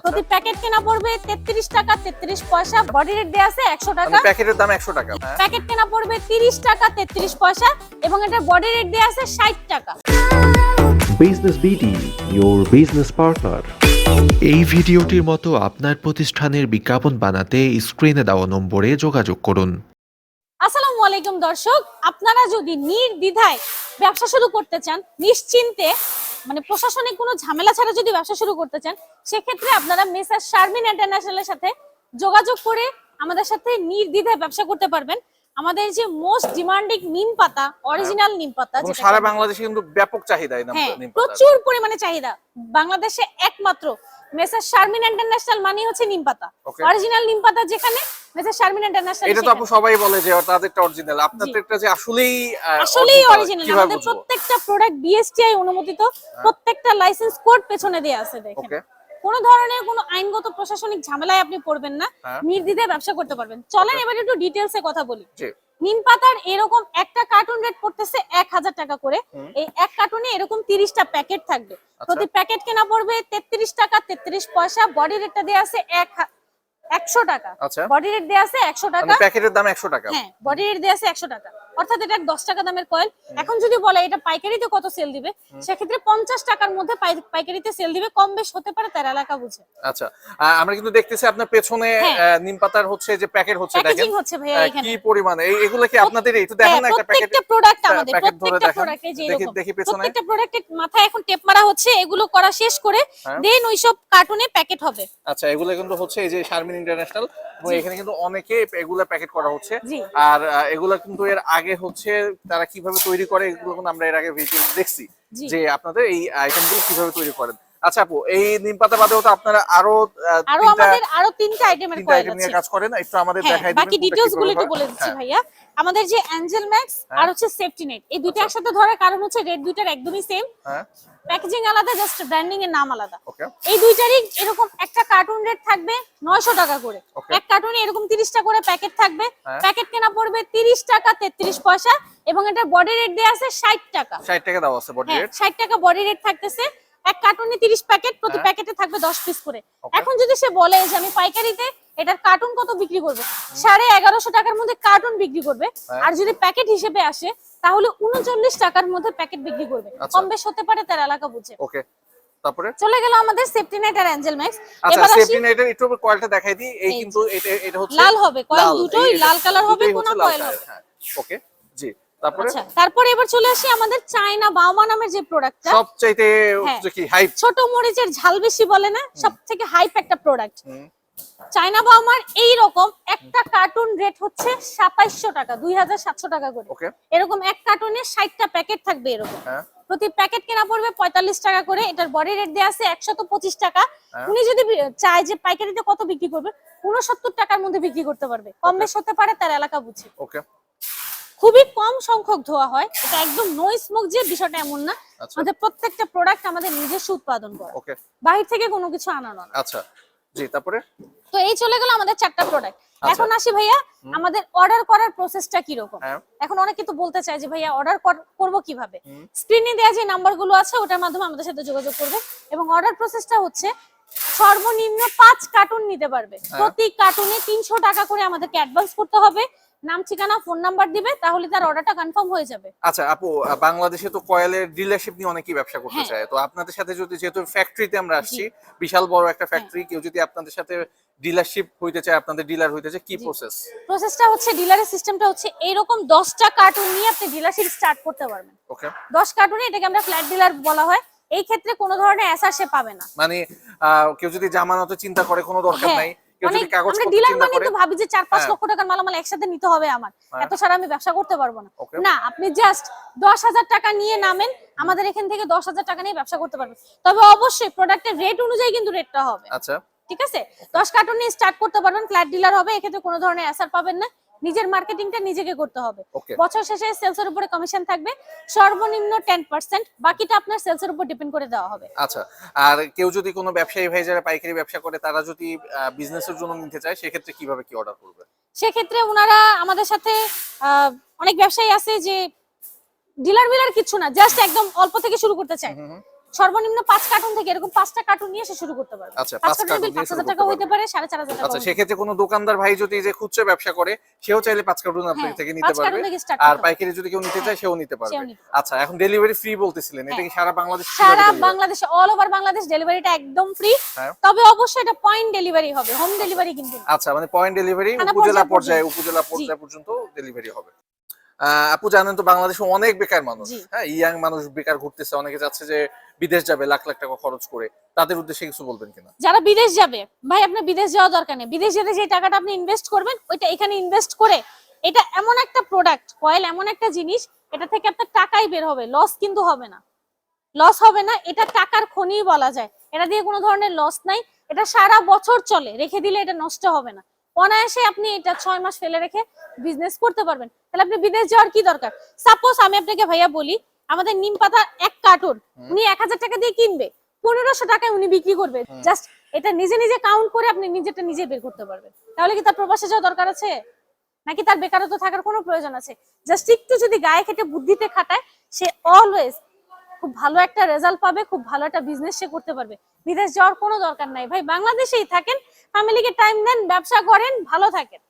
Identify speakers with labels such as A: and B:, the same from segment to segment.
A: প্রতি প্যাকেট কেনা পড়বে 33 টাকা 33 পয়সা, বডি রেট দেয়া আছে 100 টাকা।
B: প্যাকেটের দাম 100 টাকা।
A: প্যাকেট কেনা পড়বে 30 টাকা 33 পয়সা এবং এটা বডি রেট দেয়া আছে 60 টাকা।
C: Business BD, your business partner।
D: এই ভিডিওটির মতো আপনার প্রতিষ্ঠানের বিজ্ঞাপন বানাতে স্ক্রিনে দেওয়া নম্বরে যোগাযোগ করুন।
A: আসসালামু আলাইকুম দর্শক, আপনারা যদি নির্দ্বিধায় ব্যবসা শুরু করতে চান, নিশ্চিন্তে মানে প্রশাসনিক কোনো ঝামেলা ছাড়া যদি ব্যবসা শুরু করতে চান, সেক্ষেত্রে আপনারা মেসার শারমিন ইন্টারন্যাশনালের সাথে যোগাযোগ করে আমাদের সাথে নির্দ্বিধায় ব্যবসা করতে পারবেন। আমাদের যে মোস্ট ডিমান্ডিং নিম পাতা, অরিজিনাল নিম পাতা, যেটা
B: সারা বাংলাদেশে কিন্তু ব্যাপক চাহিদা এই নিম পাতা,
A: প্রচুর পরিমাণে চাহিদা। বাংলাদেশে একমাত্র মেসার শারমিন ইন্টারন্যাশনাল মানে হচ্ছে নিম পাতা, অরিজিনাল নিম পাতা যেখানে মেসার শারমিন ইন্টারন্যাশনাল।
B: এটা তো আপু সবাই বলে যে তাদেরটা অরিজিনাল, আপনাদেরটা যে আসলেই
A: অরিজিনাল। আমাদের প্রত্যেকটা প্রোডাক্ট বিএসটিআই অনুমোদিত, প্রত্যেকটা লাইসেন্স কোড পেছনে দেয়া আছে। দেখেন কোন ধরনের কোনো আইনগত প্রশাসনিক ঝামেলায় আপনি পড়বেন না, নির্দ্বিধায় ব্যবসা করতে পারবেন। চলেন এবার একটু ডিটেইলসে কথা বলি। নিম পাতার এরকম একটা কার্টুন রেট পড়তেছে 1000 টাকা করে। এই এক কার্টুনে এরকম 30টা প্যাকেট থাকবে। প্রতি প্যাকেট কেনা পড়বে 33 টাকা 33 পয়সা, বডি রেটটা দেয়া আছে 100 টাকা। বডি রেট দেয়া আছে 100 টাকা,
B: মানে প্যাকেটের দাম 100 টাকা।
A: হ্যাঁ, বডি রেট দেয়া আছে 100 টাকা, অর্থাৎ এটা 10 টাকা দামের কয়েল। এখন যদি বলে এটা পাইকারিতে কত সেল দিবে, সেক্ষেত্রে 50 টাকার মধ্যে পাইকারিতে সেল দিবে, কম বেশ হতে পারে তার এলাকা বুঝে।
B: আচ্ছা, আমরা কিন্তু দেখতেছি আপনার পেছনে নিম পাতার হচ্ছে যে প্যাকেট হচ্ছে, দেখেন
A: প্যাকেজিং হচ্ছে ভাইয়া এখানে
B: কি পরিমাণে। এগুলো কি আপনাদের একটু দেখেন না, একটা প্যাকেট,
A: প্রত্যেকটা প্রোডাক্ট আমাদের,
B: প্যাকেট ধরে
A: প্রত্যেকটা
B: দেখেন,
A: প্রোডাক্টে যে এরকম
B: দেখি পেছনে
A: প্রত্যেকটা প্রোডাক্টের মাথায় এখন টেপ মারা হচ্ছে। এগুলো করা শেষ করে দেন ওই সব কার্টুনে প্যাকেট হবে।
B: আচ্ছা, এগুলো কিন্তু হচ্ছে এই যে শারমিন ইন্টারন্যাশনাল, এখানে কিন্তু অনেকে এগুলা প্যাকেট করা হচ্ছে। আর এগুলা কিন্তু এর আগে হচ্ছে তারা কিভাবে তৈরি করে, এগুলো কিন্তু আমরা এর আগে ভিডিও দেখছি যে আপনাদের এই আইটেমগুলো কিভাবে তৈরি করেন। আচ্ছা আপু, এই নিম পাতা বাদেও তো আপনারা
A: আমাদের আরো তিনটা আইটেমের কয়েল আছে,
B: নিয়ে কাজ করেন, একটু আমাদের দেখাই দিবেন।
A: বাকি ডিটেইলস গুলো একটু বলে দিচ্ছি ভাইয়া। আমাদের যে অ্যাঞ্জেল ম্যাক্স আর হচ্ছে সেফটি নেট, এই দুইটা একসাথে ধরার কারণ হচ্ছে রেট দুইটার একদমই সেম, প্যাকেজিং আলাদা, জাস্ট ব্র্যান্ডিং এর নাম আলাদা। এই দুইটারই এরকম একটা কার্টুন রেট থাকবে 900 টাকা করে। এক কার্টুনে এরকম 30টা করে প্যাকেট থাকবে। প্যাকেট কেনা পড়বে 30 টাকা 33 পয়সা এবং এটা বডি রেট দেয়া আছে 60 টাকা।
B: 60 টাকা দাও আছে বডি রেট,
A: 60 টাকা বডি রেট থাকতেছে। এক কার্টুনে 30 প্যাকেট, প্রতি প্যাকেটে থাকবে 10 পিস করে। এখন যদি সে বলে যে আমি পাইকারিতে এটার কার্টুন কত বিক্রি করবে, 1150 টাকার মধ্যে কার্টুন বিক্রি করবে। আর যদি প্যাকেট হিসেবে আসে তাহলে 39 টাকার মধ্যে প্যাকেট বিক্রি করবে, কম বেশ হতে পারে তার এলাকা বুঝে।
B: ওকে, তারপরে
A: চলে গেল আমাদের সেফটি নেট আর অ্যাঞ্জেল ম্যাক্স।
B: আচ্ছা, সেফটি নেটের একটু কয়েলটা দেখাই দিই। এই কিন্তু এটা হচ্ছে
A: লাল হবে, কয়েল দুটোই লাল কালার হবে, কোন কয়েল হবে।
B: ওকে জি, তারপরে
A: তারপরে এবার চলে আসি আমাদের চায়না বাওমা নামের যে প্রোডাক্টটা,
B: সবচাইতে কি হাইপ,
A: ছোট মরিচের ঝাল বেশি বলে না, সবথেকে হাইপ একটা প্রোডাক্ট চায়না বাওমার। এই রকম একটা কার্টুন রেট হচ্ছে 2700 টাকা, 2700 টাকা করে। এরকম এক কার্টুনে 60টা প্যাকেট থাকবে এরকম। প্রতি প্যাকেট কেনা পড়বে 45 টাকা করে। এটার বডি রেট দেয়া আছে 125 টাকা। উনি যদি চায় যে পাইকারিতে কত বিক্রি করবে, 69 টাকার মধ্যে বিক্রি করতে পারবে, কম বেশ হতে পারে তার এলাকা বুঝে।
B: ওকে,
A: খুবই কম সংখ্যক ধোয়া হয়, এটা একদম নো স্মোক যে বিষয়টা এমন না। আমাদের প্রত্যেকটা প্রোডাক্ট আমাদের নিজস্ব উৎপাদন করা, বাইরে থেকে কোনো কিছু আনানো না।
B: আচ্ছা জি, তারপরে
A: তো এই চলে গেল আমাদের 4টা প্রোডাক্ট। এখন আসি ভাইয়া আমাদের অর্ডার করার প্রসেসটা কি রকম। এখন অনেকে তো বলতে চায় যে ভাইয়া অর্ডার করব কিভাবে। স্ক্রিনে দেয়া যে নাম্বারগুলো আছে ওটার মাধ্যমে আমাদের সাথে যোগাযোগ করবে এবং অর্ডার প্রসেসটা হচ্ছে সর্বনিম্ন 5 কার্টুন নিতে পারবে। প্রতি কার্টুনে 300 টাকা করে আমাদেরকে অ্যাডভান্স করতে হবে, নাম ঠিকানা ফোন নাম্বার দিবে, তাহলে তার অর্ডারটা কনফার্ম হয়ে যাবে।
B: আচ্ছা আপু, বাংলাদেশে তো কয়েলের ডিলারশিপ নিয়ে অনেকেই ব্যবসা করতে চায়, তো আপনাদের সাথে যদি, যেহেতু ফ্যাক্টরিতে আমরা আসছি, বিশাল বড় একটা ফ্যাক্টরি, কেউ যদি আপনাদের সাথে ডিলারশিপ হইতে চায়, আপনাদের ডিলার হইতে চায়, কি
A: প্রসেসটা হচ্ছে, ডিলারের সিস্টেমটা হচ্ছে এইরকম 10টা কার্টুন নিয়ে আপনি ডিলারশিপ স্টার্ট করতে পারবেন। ওকে, 10 কার্টুনে, এটাকে আমরা ফ্ল্যাট ডিলার বলা হয়। এই ক্ষেত্রে কোনো ধরনের এসআর সে পাবে না, মানে
B: কেউ যদি জামানতে চিন্তা করে কোনো দরকার নাই,
A: আমরা ডিলার মানে তো ভাবি যে 4-5 লক্ষ টাকার মালামাল একসাথে নিতে হবে আমার, এত সারা আমি ব্যবসা করতে পারবো না। না, আপনি জাস্ট 10,000 টাকা নিয়ে নামেন, আমাদের এখান থেকে 10,000 টাকা নিয়ে ব্যবসা করতে পারবেন। তবে অবশ্যই প্রোডাক্টের রেট অনুযায়ী কিন্তু রেটটা হবে। আচ্ছা, ঠিক আছে। 10 কার্টুন নিয়ে স্টার্ট করতে পারবেন, ফ্ল্যাট ডিলার হবে, এক্ষেত্রে কোনো ধরনের এসআর পাবেন না। নিজের মার্কেটিংটা নিজেকে করতে হবে। বছর শেষে সেলসের উপরে কমিশন থাকবে সর্বনিম্ন 10%, বাকিটা আপনার সেলসের উপর ডিপেন্ড করে দেওয়া হবে।
B: আচ্ছা, আর কেউ যদি কোনো ব্যবসায়ী ভাই যারা পাইকারি ব্যবসা করে, তারা যদি বিজনেসের জন্য নিতে চায়, সেক্ষেত্রে কিভাবে কি অর্ডার করবে?
A: সেক্ষেত্রে ওনারা আমাদের সাথে, অনেক ব্যবসায়ী আছে যে ডিলার মিলার কিছু না, জাস্ট একদম অল্প থেকে শুরু করতে চায়, সর্বনিম্ন 5 কার্টুন থেকে এরকম 5টা কার্টুন নিয়ে সে শুরু করতে পারবে।
B: আচ্ছা,
A: 5
B: 5
A: কার্টুনের
B: কার্টুন
A: বিল
B: দিয়ে শুরু
A: 5000
B: করতে
A: টাকা হইতে
B: পারবে।
A: পারে, 4500 টাকা।
B: আচ্ছা, সেক্ষেত্রে কোনো দোকানদার ভাই যদি যে খুচরা ব্যবসা করে সেও চাইলে 5 কার্টুন আপনার
A: হ্যাঁ,
B: থেকে নিতে
A: 5 কার্টুন
B: পারবে।
A: থেকে স্টার্ট
B: আর
A: করতে
B: পাইকারি যদি কেউ নিতে চায় সেও নিতে পারবে।
A: সেও নিতে
B: আচ্ছা, এখন ডেলিভারি ফ্রি বলতেছিলেন, এটা কি সারা বাংলাদেশ
A: সারা বাংলাদেশে অল ওভার বাংলাদেশ ডেলিভারিটা একদম ফ্রি।
B: হ্যাঁ।
A: তবে অবশ্যই এটা পয়েন্ট ডেলিভারি হবে, হোম ডেলিভারি কিন্তু না।
B: আচ্ছা, মানে পয়েন্ট ডেলিভারি
A: থানা
B: উপজেলা
A: পর্যায়ে
B: পর্যায়ে পর্যন্ত ডেলিভারি হবে। আপু জানেন তো বাংলাদেশে অনেক বেকার মানুষ,
A: জি।
B: হ্যাঁ, ইয়াং মানুষ বেকার ঘুরতেছে, অনেকে যাচ্ছে যে বিদেশ যাবে লাখ লাখ টাকা খরচ করে, তাদের উদ্দেশ্যে কিছু বলবেন কিনা?
A: যারা বিদেশ যাবে, ভাই আপনার বিদেশ যাওয়া দরকার নেই। বিদেশ যেতে যে টাকাটা আপনি ইনভেস্ট করবেন ওইটা এখানে ইনভেস্ট করে, এটা এমন একটা প্রোডাক্ট, কয়েল এমন একটা জিনিস, এটা থেকে আপনার টাকাই বের হবে, লস কিন্তু হবে না। লস হবে না, এটা টাকার খনি বলা যায়। এটা দিয়ে কোনো ধরনের লস নাই, এটা সারা বছর চলে, রেখে দিলে এটা নষ্ট হবে না। অনায়াসে আপনি এটা 6 মাস ফেলে রেখে বিজনেস করতে পারবেন। তাহলে আপনি বিদেশ যাওয়ার কি দরকার? সাপোজ আমি আপনাকে ভাইয়া বলি, আমাদের নিম পাতা 1 কার্টুন উনি 1000 টাকা দিয়ে কিনবে, 1500 টাকায় উনি বিক্রি করবে। জাস্ট এটা নিজে নিজে কাউন্ট করে আপনি নিজেরটা নিজে বের করতে পারবেন। তাহলে কি তার প্রবাসে যাওয়া দরকার আছে, নাকি তার বেকারত্ব থাকার কোনো প্রয়োজন আছে? জাস্ট একটু যদি গায়ে খেটে বুদ্ধিতে খাটায়, সে অলওয়েজ খুব ভালো একটা রেজাল্ট পাবে, খুব ভালো একটা বিজনেস সে করতে পারবে। বিদেশ যাওয়ার কোনো দরকার নাই ভাই, বাংলাদেশেই থাকেন, ফ্যামিলিকে টাইম দেন, ব্যবসা করেন, ভালো থাকেন।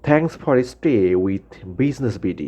C: Thanks for stay with Business BD.